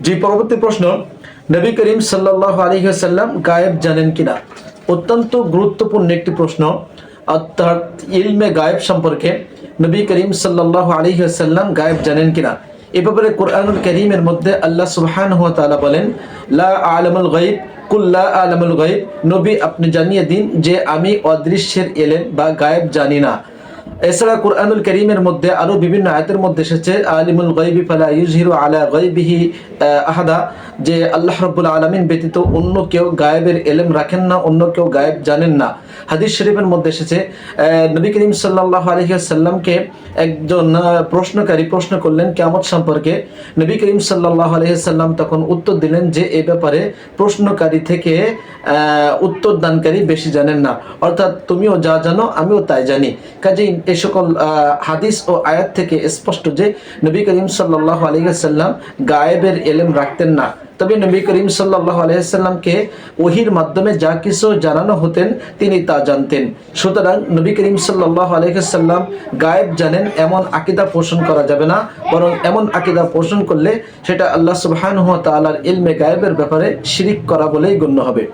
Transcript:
জি, পরবর্তী প্রশ্ন, নবী করিম সাল্লাল্লাহু আলাইহি ওয়াসাল্লাম গায়েব জানেন কিনা? অত্যন্ত গুরুত্বপূর্ণ একটি প্রশ্ন। অর্থাৎ ইলমে গায়েব সম্পর্কে নবী করিম সাল্লাল্লাহু আলাইহি ওয়াসাল্লাম গায়েব জানেন কিনা এ ব্যাপারে কোরআনুল কারীমের মধ্যে আল্লাহ সুবহানাহু ওয়া তাআলা বলেন, লা আ'লামুল গায়ব কুল লা আ'লামুল গায়ব, নবী আপনি জানিয়ে দিন যে আমি অদৃশ্যের এলেম বা গায়েব জানি না। এছাড়া কুরআনুল কারীমের মধ্যে আরো বিভিন্ন আয়াতের মধ্যে এসেছে আলিমুল গায়বি ফালা ইউযহিরু আলা গায়বিহি আহাদা, যে আল্লাহ রাব্বুল আলামিন ব্যতীত অন্য কেউ গায়েবের ইলম রাখেন না, অন্য কেউ গায়েব জানেন না। হাদিস শরীফের মধ্যে এসেছে নবী করিম সাল্লাল্লাহু আলাইহি ওয়াসাল্লামকে একজন প্রশ্নকারী প্রশ্ন করলেন কিয়ামত সম্পর্কে। নবী করিম সাল্লাল্লাহু আলাইহি ওয়াসাল্লাম তখন উত্তর দিলেন যে এই ব্যাপারে প্রশ্নকারী থেকে উত্তর দানকারী বেশি জানেন না, অর্থাৎ তুমিও যা জানো আমিও তাই জানি। কাজেই এই সকল হাদিস ও আয়াত থেকে স্পষ্ট যে নবী করিম সাল্লাল্লাহু আলাইহি ওয়াসাল্লাম গায়েবের ইলম রাখতেন না। তবে নবী করিম সাল্লাল্লাহু আলাইহি ওয়াসাল্লামকে ওহীর মাধ্যমে যা কিছু জানানো হতেন তিনি তা জানতেন। সুতরাং নবী করিম সাল্লাল্লাহু আলাইহি ওয়াসাল্লাম গায়েব জানেন এমন আকীদা পোষণ করা যাবে না, বরং এমন আকীদা পোষণ করলে সেটা আল্লাহ সুবহানাহু ওয়া তাআলার ইলমে গায়েবের ব্যাপারে শিরিক করা বলেই গণ্য হবে।